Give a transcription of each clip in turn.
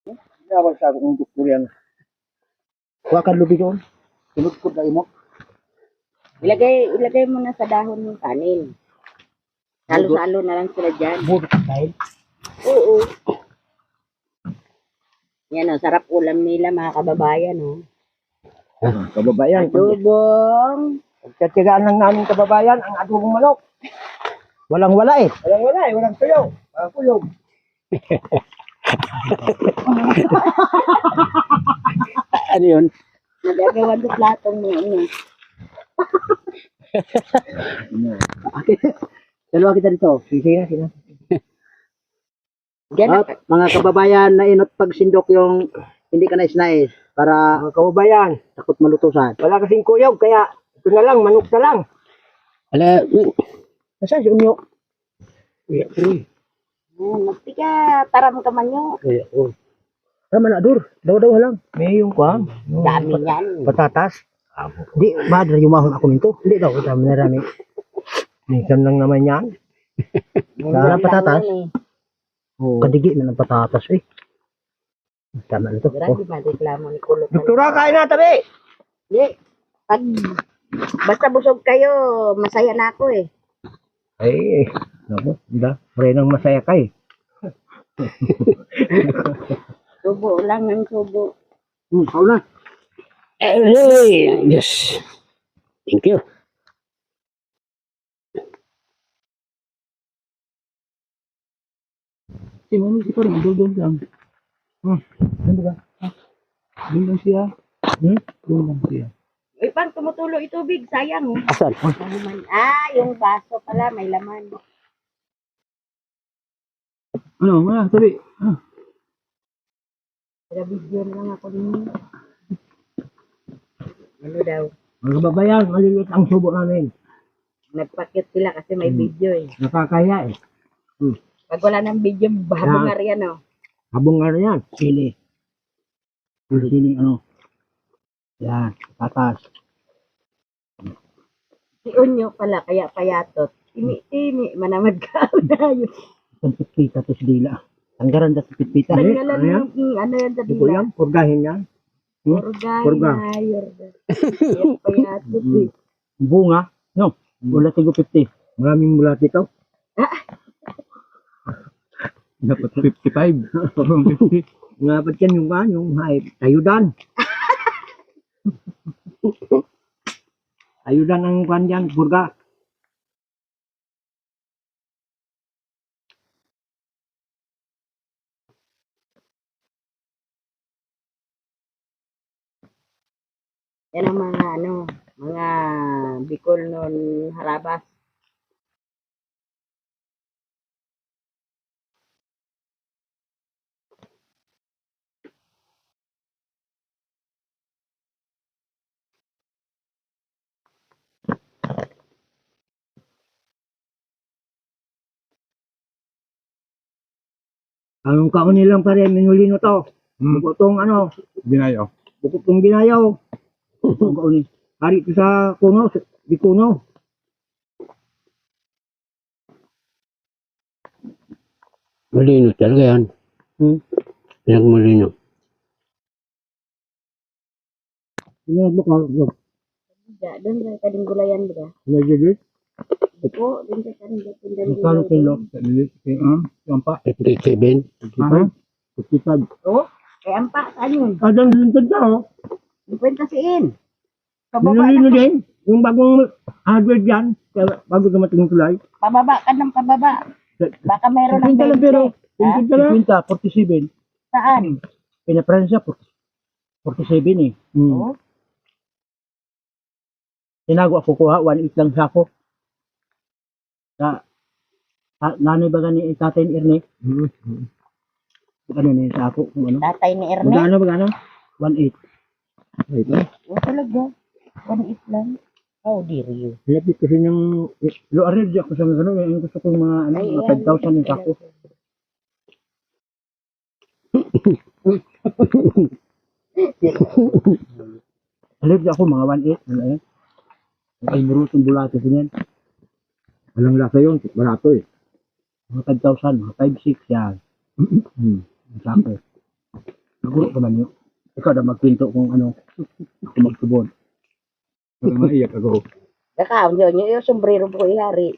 Nawag sa akong doktor yan. Huwag kang lubi doon. Sunod ko na imo. Ilagay mo na sa dahon yung kanin. Salo-salo na lang sila dyan. Budo ka tayo. Oo. Yan o, sarap ulam nila mga kababayan o. Kababayan. Adobong. Pagkatigaan lang namin kababayan ang adobong manok. Walang wala eh. Walang wala eh. Walang tuyaw. Walang kulog. Ano yun? Nagagawa sa platong mo. Dalawa kita dito. Sige na. Diyan Mga kababayan, nainot pagsindok yung hindi ka nais-nais para Mga kababayan. takot malutusan. Wala kasing kuyog. Kaya ito na lang. Manok na lang. Ala, Nasaan si Unyo? Iya, pre. Magtika, taram ka man nyo. Iya, oh. Tama na, Dur. Daw-daw lang. May yung kwan. Dami yan. Patatas. Di, madra yumahon ako nito. Hindi daw, dami na rami. Minsan lang naman yan. Wala patatas. oh, Kadigi na ng patatas eh. Tama na ito. Oh. Grabe ba reklamo ni Kulot? Doktora, kain na tabi! Hindi. Pag basta busog kayo, masaya na ako eh. Ay, naku, hindi. Renang masaya ka eh. Subo lang ng subo. ako na. Hey, yes. Thank you. Si Mami, si Parang, doon lang. Ano ba? Doon lang siya. Doon lang siya. Uy, pang tumutulo itubig, sayang oh. Asan? Laman. Yung baso pala, may laman. Ano, tabi. Kaya video na lang ako ninyo. Ano daw? Mga kababayan, maliliit ang subo namin. Nagpakit sila kasi may video eh. Nakakaya eh. Pag wala ng video, babong nga riyan oh. Habong nga yan. Sili. Sili, ano. Yan, tatas. Si Unyo pala, kaya payatot. Timi-timi, manamad ka na yun. Ang pitpita to si Dila. Tanggaran na si pitpita. Tanggalan Ano yan? ano yan sa Hindi ko dila? yan. Purgahin yan. Purga. Purga. Kaya payatot eh. Bunga. No. Bulati ko 50. Maraming bulati to. Dapat 55. 50. Dapat yan yung hype. Ayudan. Ayudan ang kwan dyan. Purga. Yan ang mga mga Bicol noon harabas. Anong kaon nilang pare, minulino to. Bukotong ano, Binayo. bukotong binayaw. Ang kaon ni. Hari ito sa kuno, di kuno. Malino talaga yan. Yang malino. Ano ba ka? Doon sa kading gulayan ba? Nagigit? Po, doon sa kading Magkano kilo? Yung pa? 57. 55? 55. Oh, kaya ang pa, saan yun? Adang lintad ka oh. Kwenta siin. Pababa Minulino na, din. Yung bagong hardware dyan. Kaya bago dumating yung tulay. pababa ka ng pababa. Baka meron ng 50 lang pero. 20. 50 lang. 47. Saan? Pinapransya 47 eh. Oh, Tinago ako kuha. 1.8 lang siya ako. Nanay ba gani tatay ni Erne? Ano na yun sa ako? Kung ano? tatay ni Erne. Magkano? 1.8. Ito? Oh, talaga. 1.8 lang. Oh, dear. Lapit kasi ng low allergy ako sa mga gano'n. Yung gusto ko mga ano, Ay, mga 5,000 yung sako. Allergy ako mga 1.8. Ano yan? Ay burot yung bulato din yan. Walang lasa yun. Barato eh. Mga 5,000, mga 5,600 yan. Yung sako. Guro ka man yun. Ikaw na magkwento kung ano, kung magtubod. Parang maiyak ako. Kakaon yun, yung sombrero ko ihari.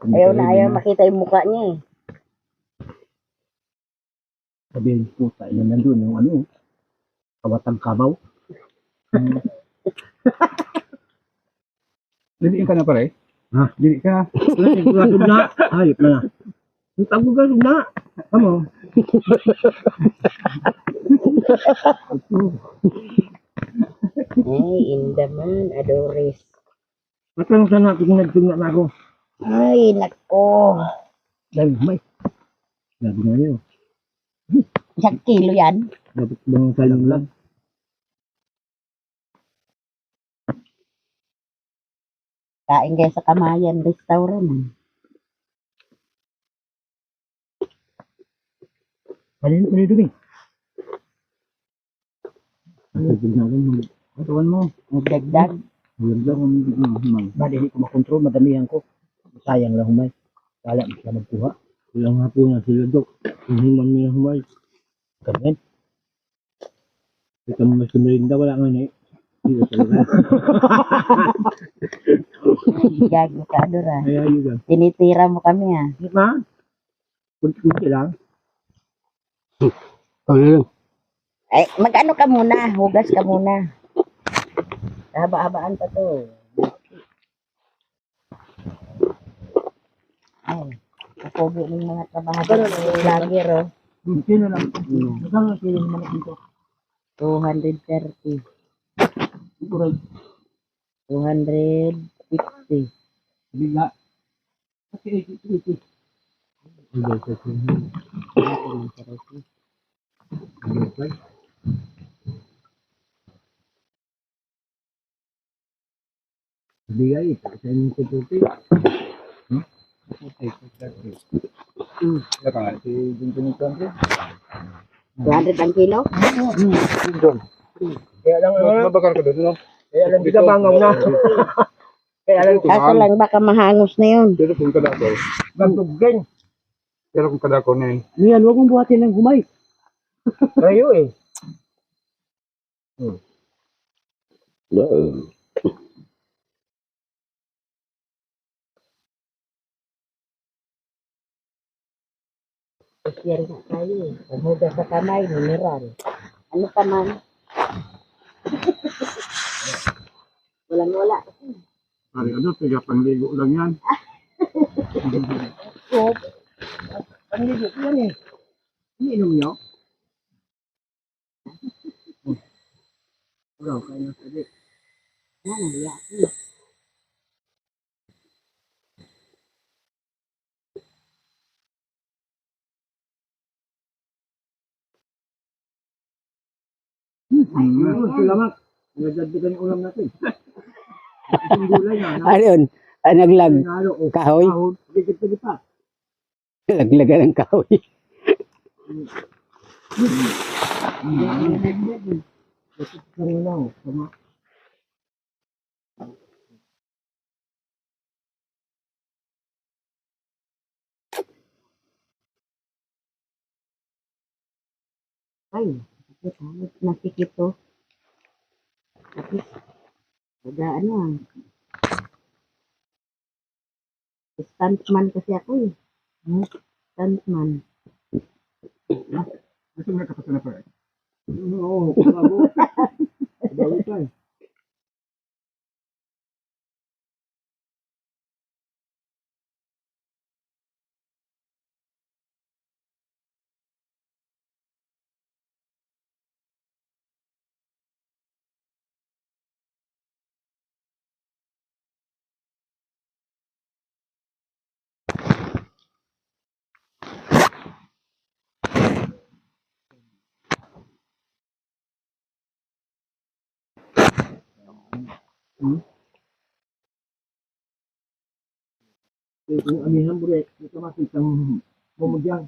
Ayaw na ayaw makita yung mukha niya eh. Sabihin ko, tayo na nandun yung ano, kawatang kabaw. Dili ka na pare? Ha? Dili ka. Wala, sigurado na. Hayop na na. Ang tawag ka na. Amo. Ay, indaman, Adores. Matanong sana ako kung nagtunga na ako. Ay, nako. Dahil may. Sabi nga yun. Isang kilo yan. Dapat bang saling lang. Kain kayo sa Kamayan Restaurant. Kanino dumi? Tagpag na lang. Katawan mo. Nagdagdag. Huwag lang ang hindi humay. Bali, hindi ko makontrol. Madamihan ko. Sayang lang humay. Kala mo siya magkuha. Ilang nga po niya sila, Dok. Hindi man niya humay. Ganyan. Ito mo mas kumirinda, wala nga na eh. Dito talaga. Gago ka, Adora. Kaya yun lang. Tinitira mo kami ah. Hindi ma. Kunti lang. Ayun. Ay, mag-ano ka muna. Hugas ka muna. Haba-habaan pa to. Ay, nakubo ng mga trabahador. Vlogger oh. Kunti na lang. Magkano sila naman dito? 230. Siguro. 250. Bigla. Kasi 80. Bigay, sa inyong kututi. Wala ka nga, si Junjun Country. 200 ang kilo? Kaya lang Mabakar ka doon, no? Kaya lang di ka bangaw na. Kaya lang Kaso lang baka mahangos na yun. Pero kung kadako, nagtuggen. pero kung kadako na yun. Niyan, huwag mong buhatin ng gumay. Rayo eh. Share nga tayo eh. Paghugas sa kamay, mineral. Ano pa man? Walang wala. Pare, ano, tiga pangligo lang yan. So, ang ligo ko yan eh. Iniinom niyo? Wala, kaya na sabi. Yan, naliya. Salamat. Nagdagdagan yung ulam natin. Isang gulay na. Ano yun? Naglag. Nalo, oh. Kahoy? Kahon. Pagkit pa. Laglagan ng kahoy. Kaya lang, sama. Ay, nasikip to. Tapos, wala ano ah. Stuntman kasi ako eh. Stuntman. Gusto mo na kapasa na pare? Oo, bago. Bago tayo. Kung amihan mo rin, ito masitang bumudyang.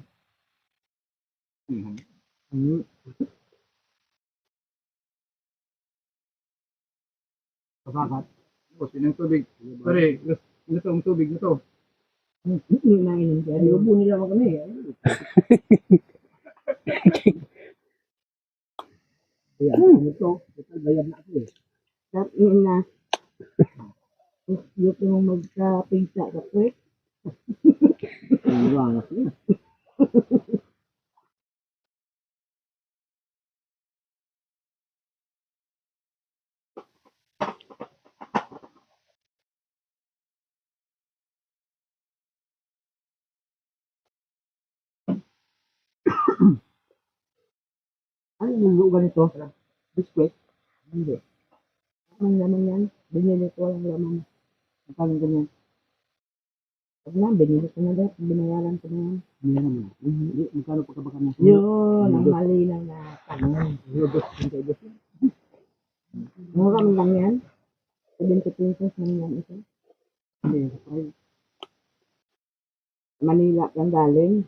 Kapakat. Tapos, yun ang tubig. Pare, gusto ang tubig na to. Hindi na inom. Kaya nilubo nila mo kami. Kaya ano ito, total bayad na ako eh. Yun na. Gusto mong magka-pingsa ka po eh. Iwangas niya. Ano yung lugar nito? Biscuit? Hindi. Ang laman yan. Binili ko ang laman. Ang ganyan. Pag na, binili ko na dahil. Binayaran ko na yan. Hindi naman. Hindi. Magkano pa kabaka na? Yun, ang malinaw na tanong. Mura mo lang yan. 70 pesos lang yan ito. Hindi. Ay, Manila lang galing.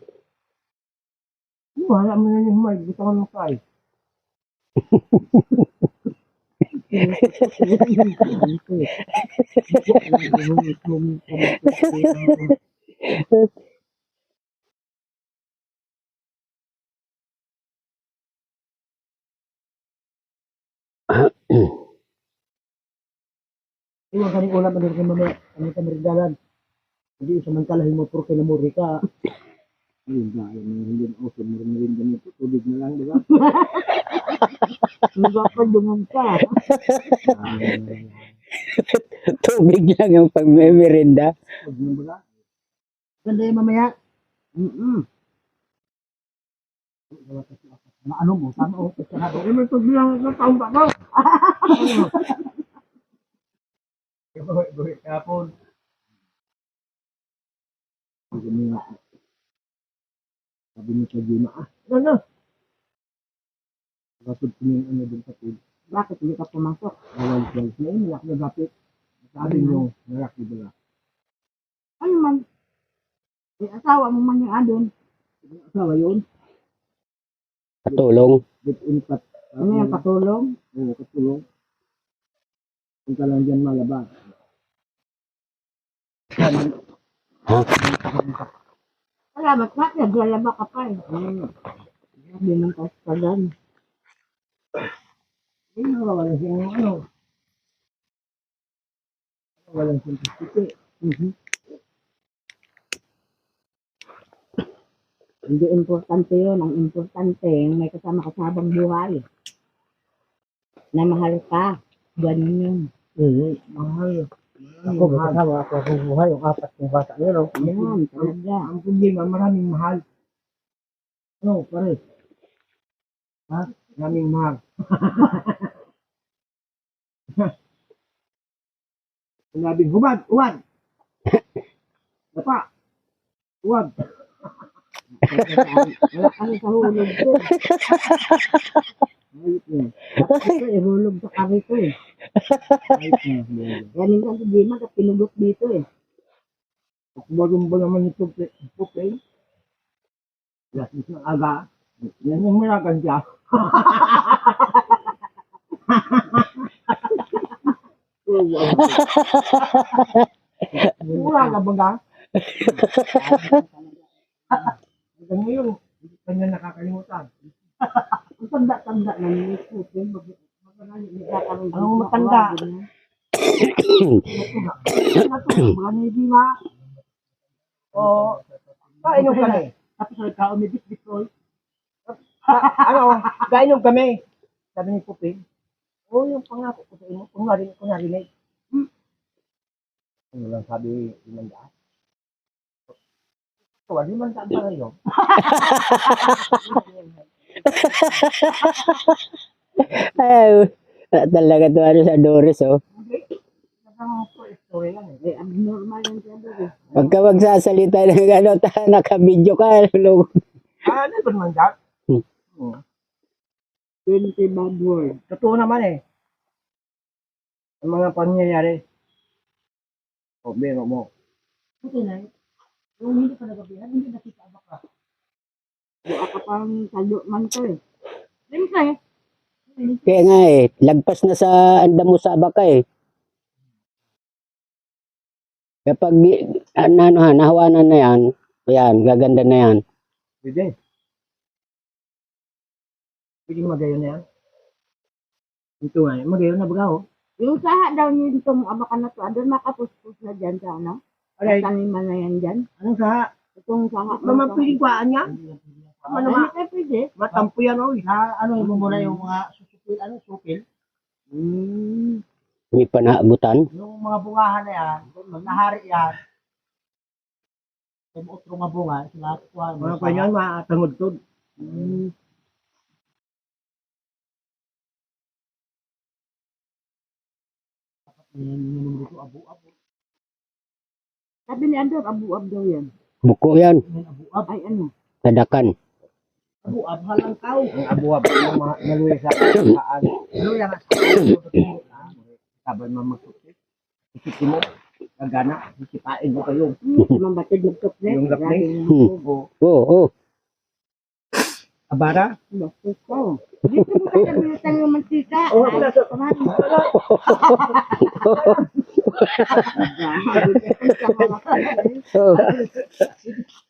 wala mo na yung mic. Bitawan mo ka eh. Iwan ka rin ulam na rin mamaya. Ano ka meridalan? Hindi samantalahin mo porque namuri ka. Ayun na, ayun na, hindi na okay. Meron ganito. Tubig na lang, di ba? Magpapadungan ka. Tubig lang yung pagmemerenda. Huwag mo ba? Ganda yung mamaya. Na ano mo? Tama o? Eh, may pagbilang ng taong ba ko? Buhi kapon. Sabi niya sa Gina, ano? Kapag ano din sa food. Bakit hindi ka pumasok? Awal slice na yun, na gapit. Sabi niyo, nalaki ba? Ano man? Eh, asawa mo man yung adon. Asawa yun? Patulong. With impact. Ano yung patulong? Oo, katulong. Kung ka lang dyan malaba. Salamat ka, naglalaba ka pa eh. Sabi ng kaskagan. Eh, walang siyang ano. Walang siyang pistike. Hindi importante yun. Ang importante, yung may kasama ka sa habang buhay. Na mahal ka. Ganun yun. Mahal. Ako, kasama ako sa buhay. Yung apat ng bata niyo, no? Yan, talaga. Ang problema, maraming mahal. Ano, pare? Ha? Maraming mahal. Sinabing, hubad! Hubad! Dapa! Huwag! Wala ka na sa hulog ko. Ayot niya. Ito, ihulog sa kari ko eh. Ayot niya. Yan minsan si Dima, pinugot dito eh. Bagong ba naman ito, pupe? Yes, isang aga. Yan yung maragan siya. Mura ka ba ka? Hanggang ngayon, hindi pa niya nakakalimutan. Ang tanda-tanda na ni Putin. Anong matanda? Mga hindi ma. O, kainom kami. Tapos nagkao may bitbitoy. Ano, kainom kami. Sabi ni Puping, yung pangako ko sa inyo, kung narinig. Ano lang sabi, 500. So, 500 pa rin yun. Ay, talaga to ano sa Doris, oh. Ang story lang eh. Eh, abnormal yan siya doon eh. Pagka magsasalita ng ano, naka-video ka, log. Ano ba naman dyan? 20 bad word. Totoo naman eh. Ang mga pangyayari. O, biro mo. Ito na eh. Yung hindi pa nagabihan, hindi nakita ka. Buka ka pang salo man to eh. Siyempre, Kaya nga eh, lagpas na sa andamo sa abaka eh. Kapag nahawanan na yan, ayan, gaganda na yan. Pwede. Pwede magayon na yan. Ito nga, mag-iyon na baga, oh. Yung saha daw niyo itong abakan na to, doon makapuspos na dyan sa ano? Alay, Taniman na yan dyan. anong sa, Itong saha. mamampiling kwaan niya? Ano Ano naman, ka pwede? matampo yan, oh. Na, ano, mo muna yung mga susupil, ano, supil. May panaabutan. Yung mga bungahan na yan, kung nahari yan, kung utro nga bunga, sila kuha. Mga kuha yan, matangod to. Sabi ni Andor, abu-ab daw yan. Buko yan. Ay ano? Tadakan. Abuab, halang tao. Ang abuab, yung mga naluya sa kaan. Naluya nga sa sabay mamagsuki. Isipin mo, gagana, isipain mo kayo. Mabatid magtukle. Yung lakne. Oo, oo. Abara? Bastos ko. Dito mo kaya binutang yung mantika. Oo, wala sa- Oo.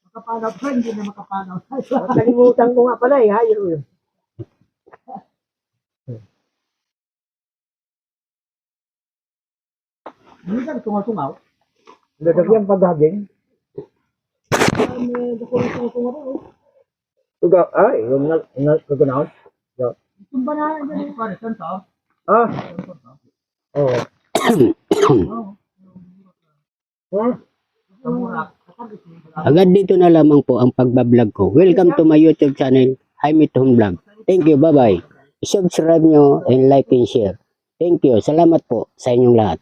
Makapanaw pa, hindi na makapanaw. Nakalimutan ko nga pala eh, ha? Yun. Hindi ka tungaw-tungaw. Lalagyan paghaging. Tugaw, ay, yung nagkaganaw. Tumba na yan yung parisan to. Ah. Oo. Agad dito na lamang po ang pagbablog ko. Welcome to my YouTube channel, Jaime Tuhon Vlog. Thank you, bye-bye. Subscribe nyo and like and share. Thank you. Salamat po sa inyong lahat.